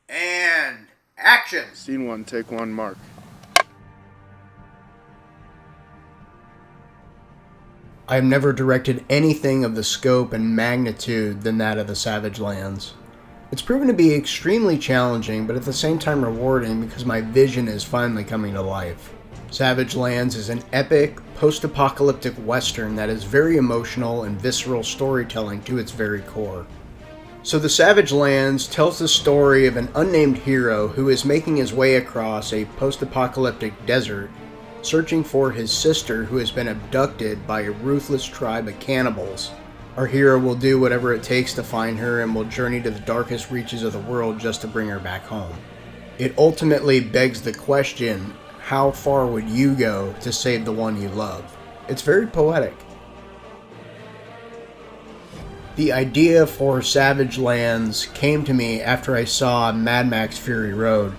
And action! Scene one, take one, mark. I've never directed anything of the scope and magnitude than that of the Savagelands. It's proven to be extremely challenging, but at the same time rewarding because my vision is finally coming to life. Savagelands is an epic, post-apocalyptic western that is very emotional and visceral storytelling to its very core. So the Savagelands tells the story of an unnamed hero who is making his way across a post-apocalyptic desert, searching for his sister who has been abducted by a ruthless tribe of cannibals. Our hero will do whatever it takes to find her and will journey to the darkest reaches of the world just to bring her back home. It ultimately begs the question, how far would you go to save the one you love? It's very poetic. The idea for Savagelands came to me after I saw Mad Max Fury Road.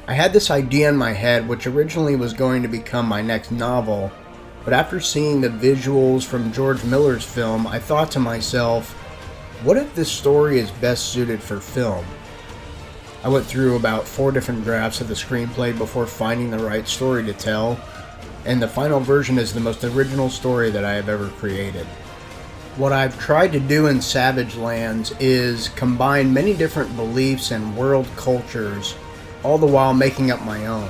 I had this idea in my head which originally was going to become my next novel, but after seeing the visuals from George Miller's film, I thought to myself, what if this story is best suited for film? I went through about 4 different drafts of the screenplay before finding the right story to tell, and the final version is the most original story that I have ever created. What I've tried to do in Savagelands is combine many different beliefs and world cultures, all the while making up my own.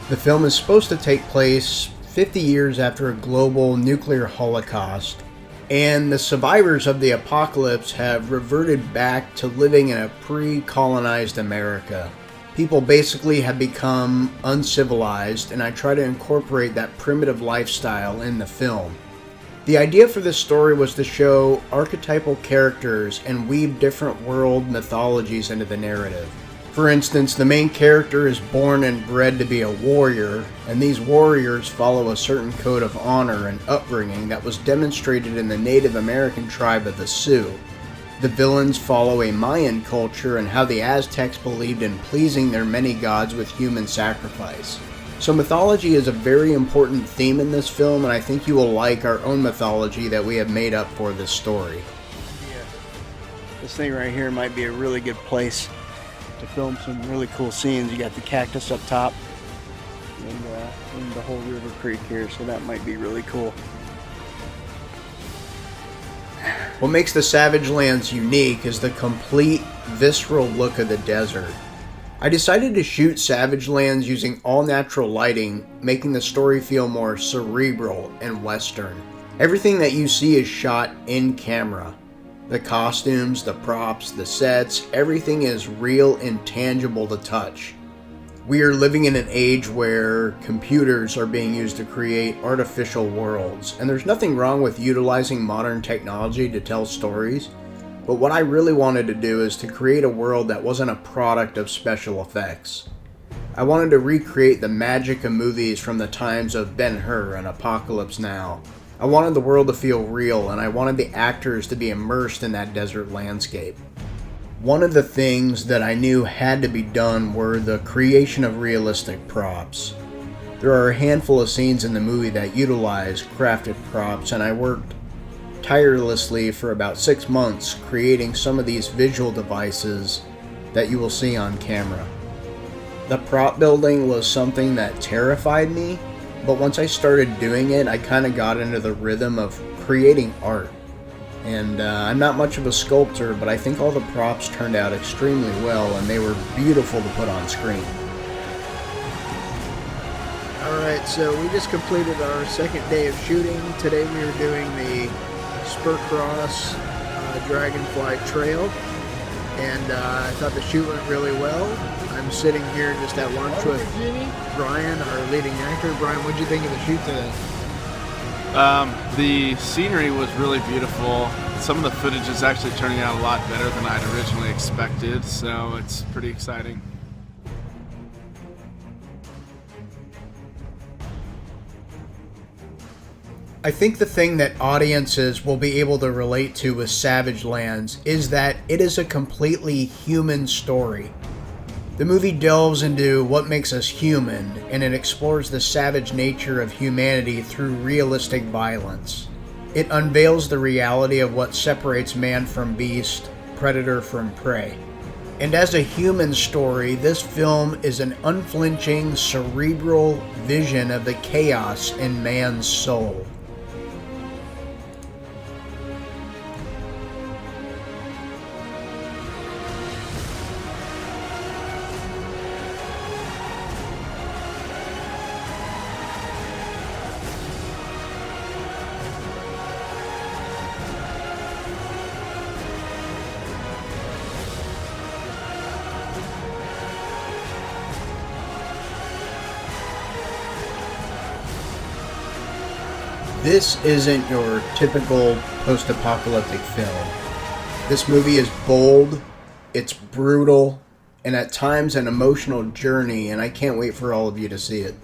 The film is supposed to take place 50 years after a global nuclear holocaust, and the survivors of the apocalypse have reverted back to living in a pre-colonized America. People basically have become uncivilized, and I try to incorporate that primitive lifestyle in the film. The idea for this story was to show archetypal characters and weave different world mythologies into the narrative. For instance, the main character is born and bred to be a warrior, and these warriors follow a certain code of honor and upbringing that was demonstrated in the Native American tribe of the Sioux. The villains follow a Mayan culture and how the Aztecs believed in pleasing their many gods with human sacrifice. So mythology is a very important theme in this film, and I think you will like our own mythology that we have made up for this story. This thing right here might be a really good place to film some really cool scenes. You got the cactus up top and the whole river creek here, so that might be really cool. What makes the Savagelands unique is the complete, visceral look of the desert. I decided to shoot Savagelands using all-natural lighting, making the story feel more cerebral and western. Everything that you see is shot in camera. The costumes, the props, the sets, everything is real and tangible to touch. We are living in an age where computers are being used to create artificial worlds, and there's nothing wrong with utilizing modern technology to tell stories. But what I really wanted to do is to create a world that wasn't a product of special effects. I wanted to recreate the magic of movies from the times of Ben-Hur and Apocalypse Now. I wanted the world to feel real, and I wanted the actors to be immersed in that desert landscape. One of the things that I knew had to be done were the creation of realistic props. There are a handful of scenes in the movie that utilize crafted props, and I worked tirelessly for about 6 months creating some of these visual devices that you will see on camera. The prop building was something that terrified me, but once I started doing it, I kind of got into the rhythm of creating art. And I'm not much of a sculptor, but I think all the props turned out extremely well, and they were beautiful to put on screen. Alright, so we just completed our second day of shooting. Today we are doing the Spur Cross Dragonfly Trail, and I thought the shoot went really well. I'm sitting here just at lunch with Brian, our leading actor. Brian, what did you think of the shoot today? The scenery was really beautiful. Some of the footage is actually turning out a lot better than I'd originally expected, so it's pretty exciting. I think the thing that audiences will be able to relate to with Savagelands is that it is a completely human story. The movie delves into what makes us human, and it explores the savage nature of humanity through realistic violence. It unveils the reality of what separates man from beast, predator from prey. And as a human story, this film is an unflinching, cerebral vision of the chaos in man's soul. This isn't your typical post-apocalyptic film. This movie is bold, it's brutal, and at times an emotional journey, and I can't wait for all of you to see it.